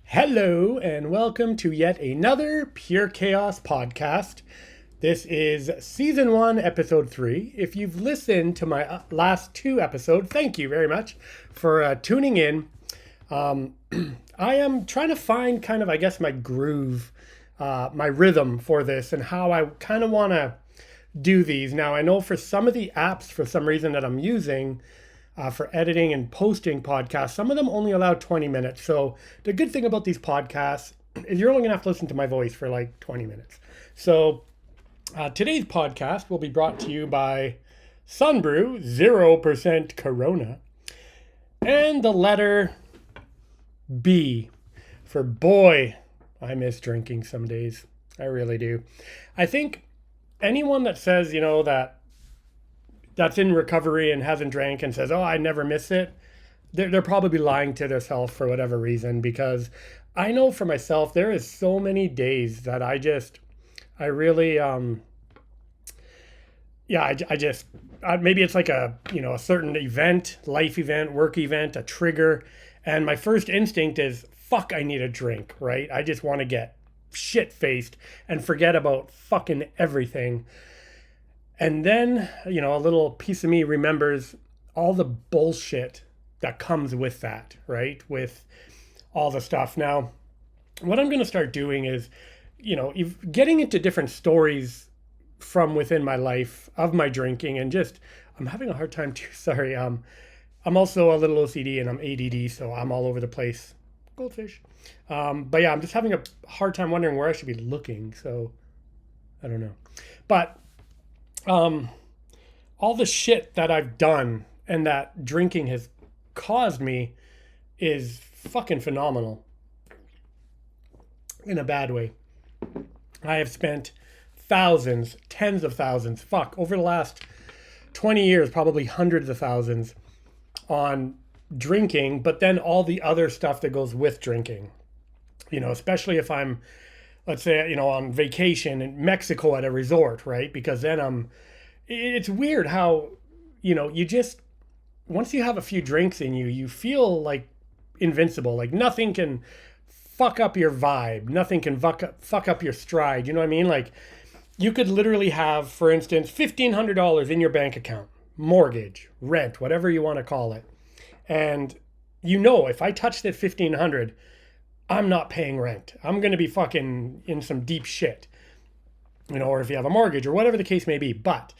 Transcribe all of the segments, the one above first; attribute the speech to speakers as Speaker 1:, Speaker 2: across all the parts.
Speaker 1: Hello, and welcome to yet another Pure Chaos podcast. This is season 1, episode 3. If you've listened to my last two episodes, thank you very much for tuning in. I am trying to find kind of, I guess, my groove, my rhythm for this, and how I kind of want to do these. Now, I know for some of the apps, for some reason that I'm using, for editing and posting podcasts, some of them only allow 20 minutes. So the good thing about these podcasts is you're only gonna have to listen to my voice for like 20 minutes. So today's podcast will be brought to you by Sunbrew, 0% Corona, and the letter B for boy, I miss drinking some days. I really do. I think anyone that says, that's in recovery and hasn't drank and says, "Oh, I never miss it," they're probably lying to themselves for whatever reason. Because I know for myself, there is so many days that I really, maybe it's like a certain event, life event, work event, a trigger, and my first instinct is, "Fuck, I need a drink," right? I just want to get shit faced and forget about fucking everything. And then, a little piece of me remembers all the bullshit that comes with that, right? With all the stuff. Now, what I'm going to start doing is, getting into different stories from within my life of my drinking and just, I'm having a hard time too. Sorry. I'm also a little OCD and I'm ADD, so I'm all over the place. Goldfish. But yeah, I'm just having a hard time wondering where I should be looking. So I don't know. But all the shit that I've done and that drinking has caused me is fucking phenomenal in a bad way. I have spent thousands, tens of thousands, over the last 20 years, probably hundreds of thousands on drinking, but then all the other stuff that goes with drinking, especially if I'm, let's say, on vacation in Mexico at a resort, right? Because then it's weird how, you just, once you have a few drinks in you, you feel like invincible. Like nothing can fuck up your vibe. Nothing can fuck up your stride. You know what I mean? Like you could literally have, for instance, $1,500 in your bank account, mortgage, rent, whatever you want to call it. And if I touch that 1,500, I'm not paying rent. I'm going to be fucking in some deep shit, or if you have a mortgage or whatever the case may be. But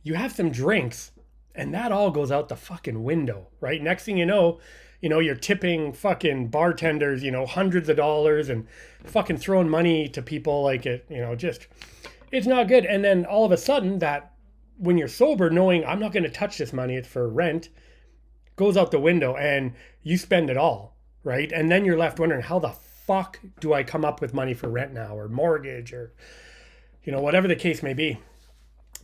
Speaker 1: you have some drinks and that all goes out the fucking window, right? Next thing you know, you're tipping fucking bartenders, hundreds of dollars and fucking throwing money to people like it's not good. And then all of a sudden that when you're sober, knowing I'm not going to touch this money, it's for rent, goes out the window and you spend it all. Right. And then you're left wondering, how the fuck do I come up with money for rent now or mortgage or, whatever the case may be.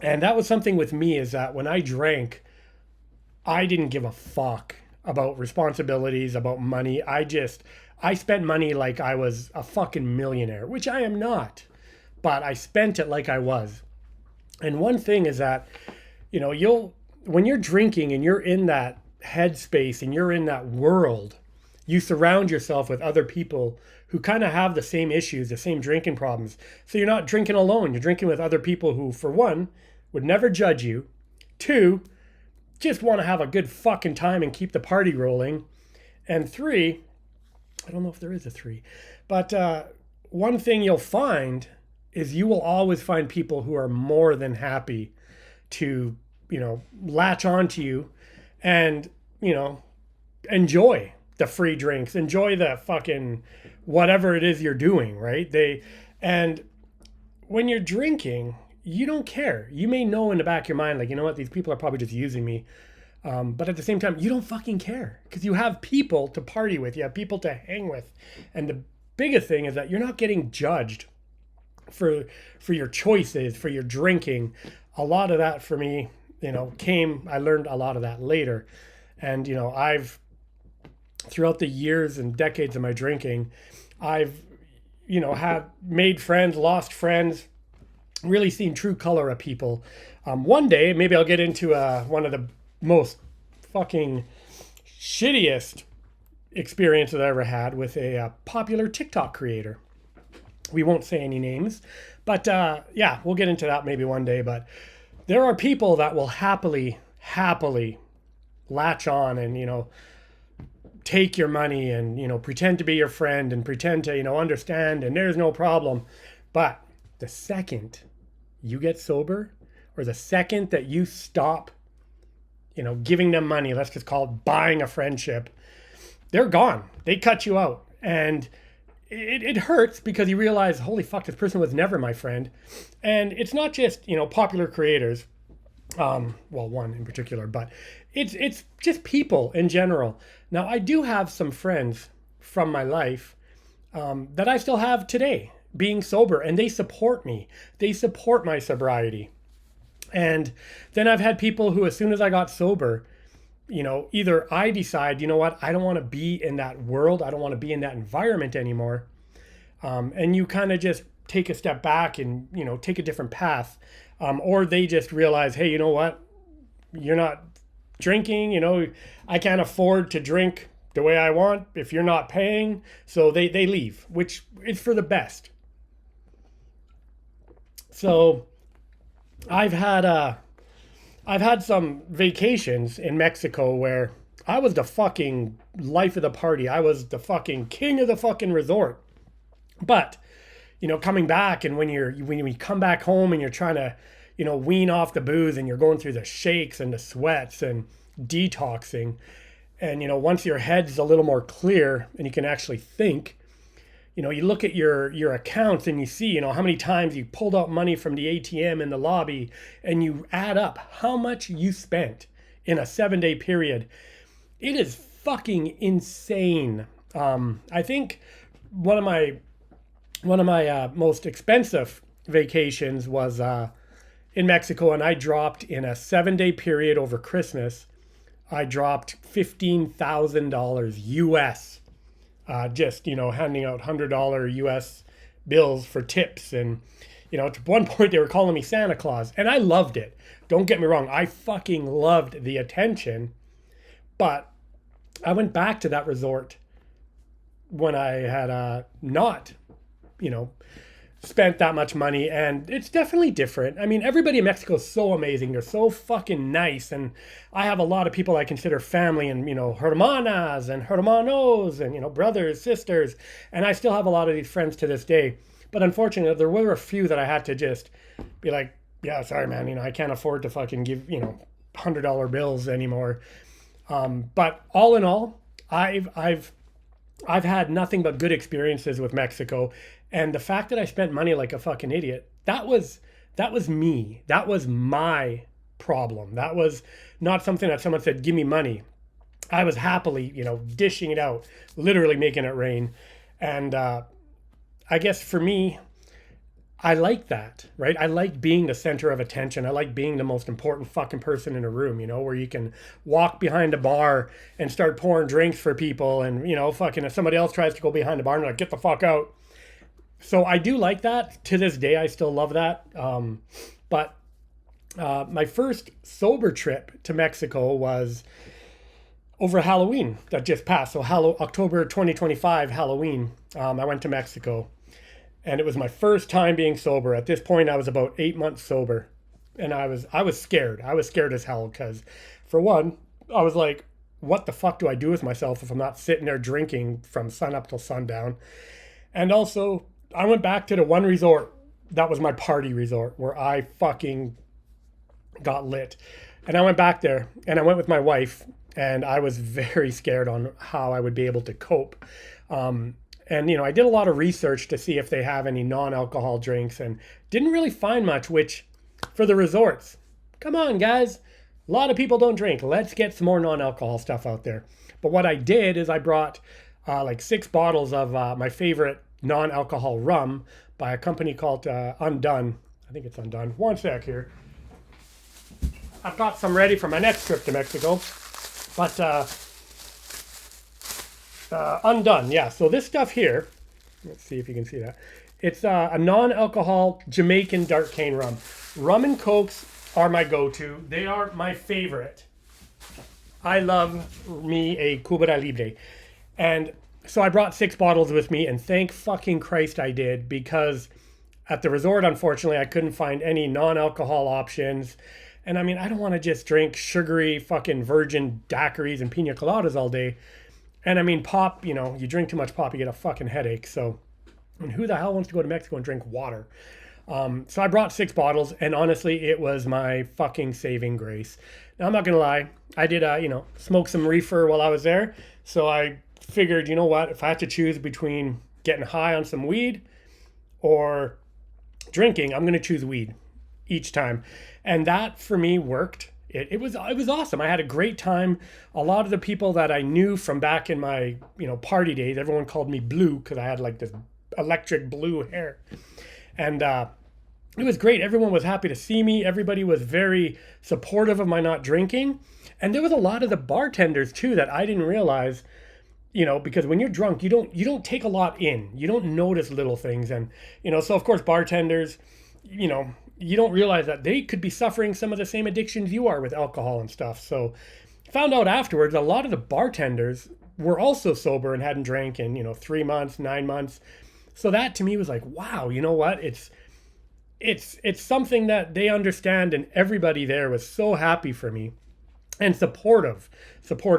Speaker 1: And that was something with me, is that when I drank, I didn't give a fuck about responsibilities, about money. I spent money like I was a fucking millionaire, which I am not, but I spent it like I was. And one thing is that, when you're drinking and you're in that headspace and you're in that world, you surround yourself with other people who kind of have the same issues, the same drinking problems. So you're not drinking alone. You're drinking with other people who, for one, would never judge you. Two, just want to have a good fucking time and keep the party rolling. And three, I don't know if there is a three, but one thing you'll find is you will always find people who are more than happy to, latch onto you and, enjoy the free drinks, enjoy the fucking whatever it is you're doing, right? And when you're drinking, you don't care. You may know in the back of your mind, like, you know what, these people are probably just using me. But at the same time, you don't fucking care because you have people to party with, you have people to hang with. And the biggest thing is that you're not getting judged for your choices, for your drinking. A lot of that for me, I learned a lot of that later. And, throughout the years and decades of my drinking, I've, have made friends, lost friends, really seen true color of people. One day, maybe I'll get into one of the most fucking shittiest experience that I ever had with a popular TikTok creator. We won't say any names, but yeah, we'll get into that maybe one day. But there are people that will happily latch on and, take your money and, pretend to be your friend and pretend to, understand, and there's no problem. But the second you get sober, or the second that you stop, giving them money, let's just call it buying a friendship, they're gone. They cut you out. And it hurts because you realize, holy fuck, this person was never my friend. And it's not just, popular creators. Well, one in particular, but it's just people in general. Now, I do have some friends from my life that I still have today, being sober, and they support me. They support my sobriety. And then I've had people who, as soon as I got sober, either I decide, what, I don't want to be in that world. I don't want to be in that environment anymore. And you kind of just take a step back and, take a different path. Or they just realize, hey, you know what? You're not drinking, I can't afford to drink the way I want if you're not paying. So they leave, which is for the best. So I've had some vacations in Mexico where I was the fucking life of the party. I was the fucking king of the fucking resort. But, coming back, and when you come back home and you're trying to, wean off the booze, and you're going through the shakes and the sweats and detoxing, and, once your head's a little more clear and you can actually think, you look at your accounts and you see, how many times you pulled out money from the ATM in the lobby, and you add up how much you spent in a 7-day period. It is fucking insane. I think one of my most expensive vacations was in Mexico, and I dropped, in a 7-day period over Christmas, I dropped $15,000 US. Just, handing out $100 US bills for tips. And, at one point they were calling me Santa Claus, and I loved it. Don't get me wrong. I fucking loved the attention. But I went back to that resort when I had not, spent that much money, and it's definitely different. I mean, everybody in Mexico is so amazing. They're so fucking nice, and I have a lot of people I consider family, and hermanas and hermanos, and brothers, sisters, and I still have a lot of these friends to this day. But unfortunately, there were a few that I had to just be like, yeah, sorry, man, I can't afford to fucking give $100 bills anymore. But all in all, I've had nothing but good experiences with Mexico. And the fact that I spent money like a fucking idiot, that was me. That was my problem. That was not something that someone said, give me money. I was happily, dishing it out, literally making it rain. And I guess for me, I like that, right? I like being the center of attention. I like being the most important fucking person in a room, where you can walk behind a bar and start pouring drinks for people. And, fucking if somebody else tries to go behind the bar, and like, get the fuck out. So I do like that. To this day, I still love that. But my first sober trip to Mexico was over Halloween that just passed. So October 2025, Halloween, I went to Mexico. And it was my first time being sober. At this point, I was about 8 months sober. And I was scared. I was scared as hell because, for one, I was like, what the fuck do I do with myself if I'm not sitting there drinking from sun up till sundown? And also, I went back to the one resort that was my party resort where I fucking got lit. And I went back there, and I went with my wife, and I was very scared on how I would be able to cope. And, I did a lot of research to see if they have any non-alcohol drinks, and didn't really find much, which for the resorts, come on guys, a lot of people don't drink. Let's get some more non-alcohol stuff out there. But what I did is I brought like 6 bottles of my favorite non-alcohol rum by a company called Undone. I think it's Undone. One sec here. I've got some ready for my next trip to Mexico. But Undone, yeah. So this stuff here, let's see if you can see that. It's a non-alcohol Jamaican dark cane rum. Rum and Cokes are my go-to. They are my favorite. I love me a Cuba Libre. And so I brought 6 bottles with me, and thank fucking Christ I did, because at the resort, unfortunately, I couldn't find any non-alcohol options. And I mean, I don't want to just drink sugary fucking virgin daiquiris and pina coladas all day. And I mean, pop, you drink too much pop, you get a fucking headache. So, and who the hell wants to go to Mexico and drink water? So I brought 6 bottles, and honestly, it was my fucking saving grace. Now, I'm not gonna lie, I did, smoke some reefer while I was there. So I figured, you know what, if I had to choose between getting high on some weed or drinking, I'm gonna choose weed each time, and that for me worked. It was awesome. I had a great time. A lot of the people that I knew from back in my party days, everyone called me Blue because I had like this electric blue hair, and it was great. Everyone was happy to see me. Everybody was very supportive of my not drinking. And there was a lot of the bartenders too that I didn't realize, because when you're drunk, you don't take a lot in. You don't notice little things. And, so of course, bartenders, you don't realize that they could be suffering some of the same addictions you are with alcohol and stuff. So found out afterwards, a lot of the bartenders were also sober and hadn't drank in, 3 months, 9 months. So that to me was like, wow, you know what? It's something that they understand, and everybody there was so happy for me and supportive.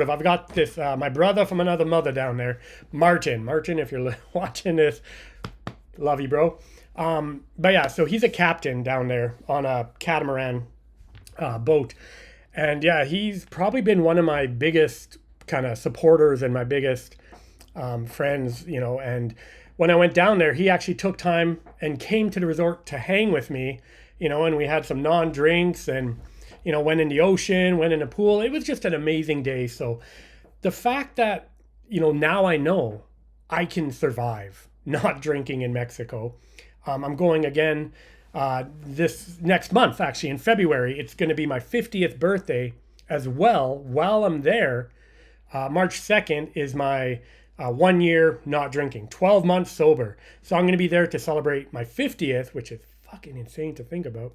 Speaker 1: I've got this, my brother from another mother down there, Martin, if you're watching this, love you, bro. But yeah, so he's a captain down there on a catamaran boat. And yeah, he's probably been one of my biggest kind of supporters and my biggest friends, and when I went down there, he actually took time and came to the resort to hang with me, and we had some non-drinks and, went in the ocean, went in a pool. It was just an amazing day. So the fact that, now I know I can survive not drinking in Mexico. I'm going again this next month, actually, in February. It's going to be my 50th birthday as well. While I'm there, March 2nd is my 1 year not drinking, 12 months sober. So I'm going to be there to celebrate my 50th, which is fucking insane to think about.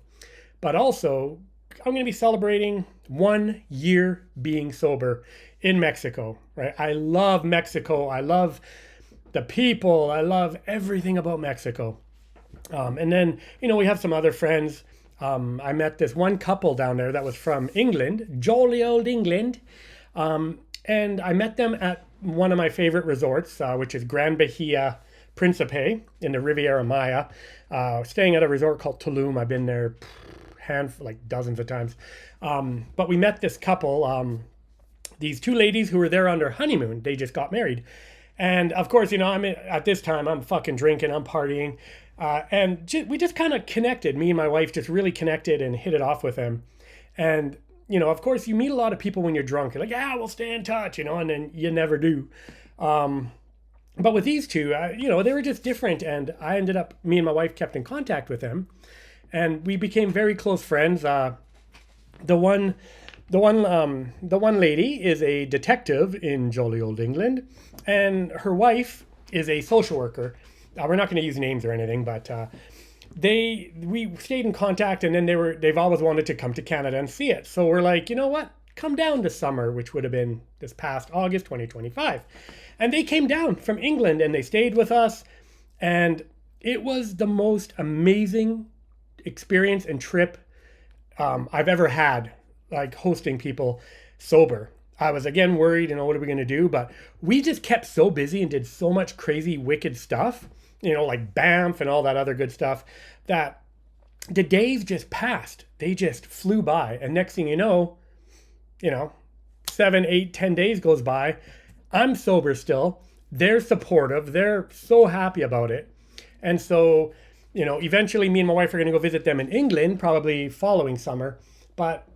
Speaker 1: But also, I'm going to be celebrating 1 year being sober in Mexico, right? I love Mexico. I love the people. I love everything about Mexico. And then, we have some other friends. I met this one couple down there that was from England, jolly old England. And I met them at one of my favorite resorts, which is Gran Bahia Principe in the Riviera Maya, staying at a resort called Tulum. I've been there like dozens of times. But we met this couple, these 2 ladies who were there on their honeymoon. They just got married. And of course, at this time, I'm fucking drinking, I'm partying. We just kind of connected. Me and my wife just really connected and hit it off with them. And, of course, you meet a lot of people when you're drunk. You're like, yeah, we'll stay in touch, and then you never do. But with these 2, they were just different. And me and my wife kept in contact with them. And we became very close friends. The one lady is a detective in jolly old England, and her wife is a social worker. We're not going to use names or anything, but we stayed in contact, and then they've always wanted to come to Canada and see it. So we're like, you know what? Come down this summer, which would have been this past August 2025. And they came down from England and they stayed with us, and it was the most amazing experience and trip I've ever had, like hosting people sober. I was again worried, what are we going to do? But we just kept so busy and did so much crazy, wicked stuff, like Banff and all that other good stuff, that the days just passed. They just flew by. And next thing you know, 7, 8, 10 days goes by. I'm sober still. They're supportive. They're so happy about it. And so, eventually me and my wife are going to go visit them in England, probably following summer. But,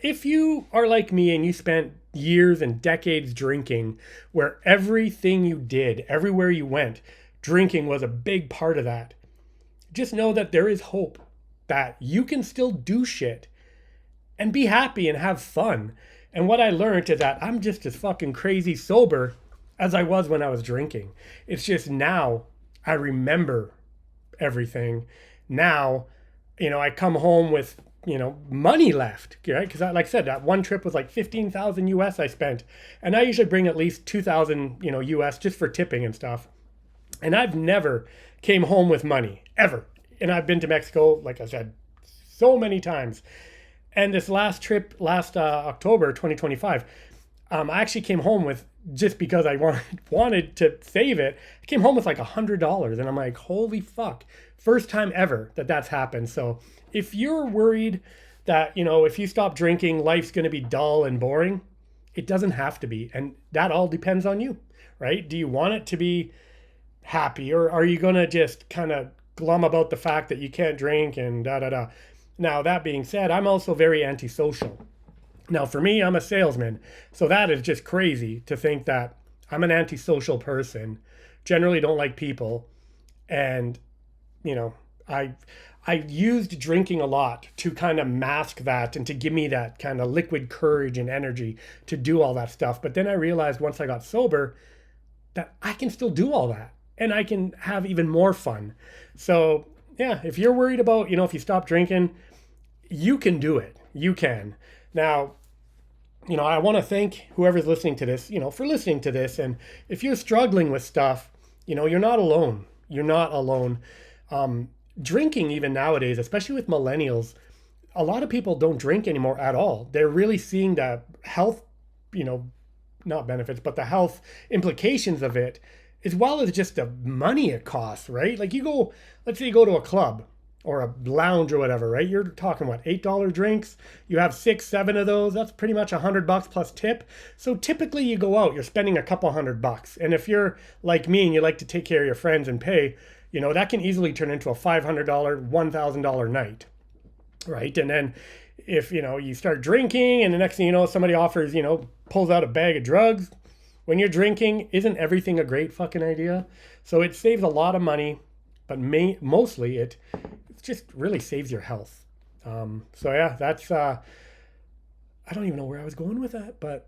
Speaker 1: if you are like me and you spent years and decades drinking, where everything you did, everywhere you went, drinking was a big part of that, just know that there is hope, that you can still do shit and be happy and have fun. And what I learned is that I'm just as fucking crazy sober as I was when I was drinking. It's just now I remember everything. Now, I come home with money left, right? Because like I said, that one trip was like 15,000 US I spent, and I usually bring at least 2,000, US just for tipping and stuff. And I've never came home with money ever. And I've been to Mexico, like I said, so many times. And this last trip, last October 2025, I actually came home with, just because I wanted to save it, I came home with like $100. And I'm like, holy fuck. First time ever that's happened. So if you're worried that, if you stop drinking, life's going to be dull and boring, it doesn't have to be. And that all depends on you, right? Do you want it to be happy, or are you going to just kind of glum about the fact that you can't drink and da da da? Now, that being said, I'm also very antisocial. Now, for me, I'm a salesman. So that is just crazy to think that I'm an antisocial person, generally don't like people. And, I used drinking a lot to kind of mask that and to give me that kind of liquid courage and energy to do all that stuff. But then I realized once I got sober that I can still do all that and I can have even more fun. So yeah, if you're worried about, if you stop drinking, you can do it. You can. Now, I want to thank whoever's listening to this, for listening to this. And if you're struggling with stuff, you're not alone. You're not alone. Drinking, even nowadays, especially with millennials, a lot of people don't drink anymore at all. They're really seeing the health, not benefits, but the health implications of it, as well as just the money it costs, right? Like let's say you go to a club or a lounge or whatever, right? You're talking what, $8 drinks? You have 6, 7 of those. That's pretty much $100 plus tip. So typically you go out, you're spending a couple $100. And if you're like me and you like to take care of your friends and pay, that can easily turn into a $500, $1,000 night, right? And then if, you start drinking and the next thing you know, somebody offers, pulls out a bag of drugs. When you're drinking, isn't everything a great fucking idea? So it saves a lot of money, but mostly it just really saves your health. So yeah, that's, I don't even know where I was going with that, but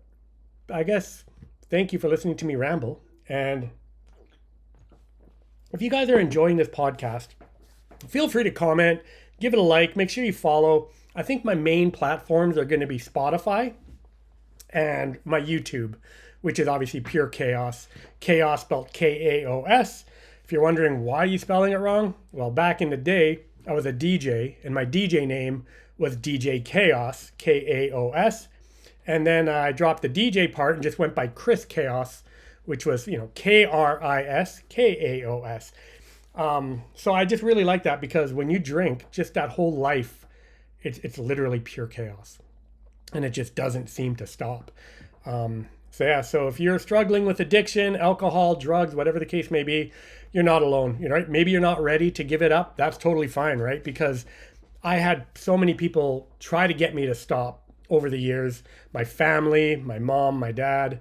Speaker 1: I guess thank you for listening to me ramble. And if you guys are enjoying this podcast, feel free to comment, give it a like, make sure you follow. I think my main platforms are going to be Spotify and my YouTube, which is obviously Pure Chaos. Chaos spelled K-A-O-S. If you're wondering why you're spelling it wrong, well, back in the day, I was a DJ, and my DJ name was DJ Chaos, K-A-O-S. And then I dropped the DJ part and just went by Chris Chaos, which was, K-R-I-S, K-A-O-S. So I just really like that because when you drink, just that whole life, it's literally pure chaos. And it just doesn't seem to stop. So if you're struggling with addiction, alcohol, drugs, whatever the case may be, you're not alone, right? Maybe you're not ready to give it up. That's totally fine, right? Because I had so many people try to get me to stop over the years. My family, my mom, my dad,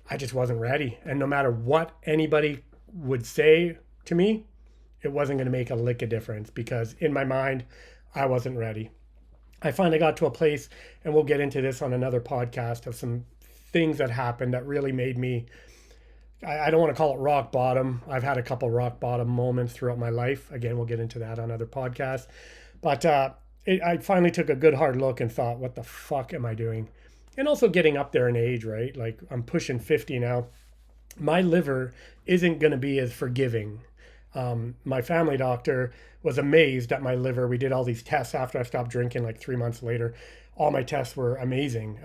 Speaker 1: I just wasn't ready. And no matter what anybody would say to me, it wasn't going to make a lick of difference because in my mind, I wasn't ready. I finally got to a place, and we'll get into this on another podcast, of some things that happened that really made me, I don't want to call it rock bottom. I've had a couple rock bottom moments throughout my life. Again, we'll get into that on other podcasts. But I finally took a good hard look and thought, what the fuck am I doing? And also getting up there in age, right? Like I'm pushing 50 now. My liver isn't going to be as forgiving. My family doctor was amazed at my liver. We did all these tests after I stopped drinking, like 3 months later. All my tests were amazing.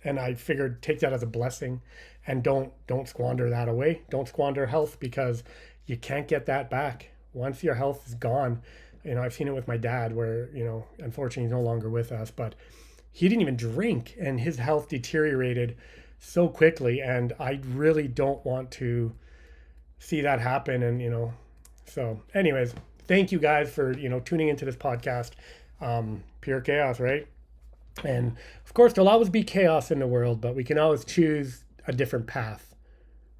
Speaker 1: And I figured take that as a blessing and don't squander that away. Don't squander health because you can't get that back. Once your health is gone, I've seen it with my dad where, unfortunately he's no longer with us, but he didn't even drink and his health deteriorated so quickly. And I really don't want to see that happen. And, so anyways, thank you guys for, tuning into this podcast. Pure chaos, right? And of course, there'll always be chaos in the world, but we can always choose a different path,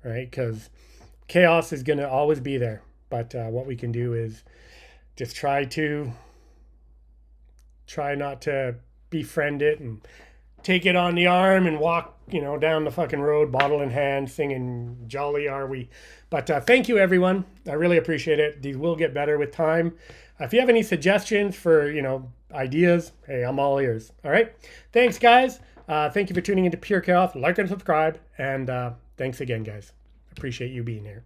Speaker 1: right? Because chaos is going to always be there. But what we can do is just try not to befriend it and take it on the arm and walk, down the fucking road, bottle in hand, singing "Jolly Are We." But thank you, everyone. I really appreciate it. These will get better with time. If you have any suggestions for, ideas, hey, I'm all ears. All right. Thanks, guys. Thank you for tuning into Pure Chaos. Like and subscribe. And thanks again, guys. Appreciate you being here.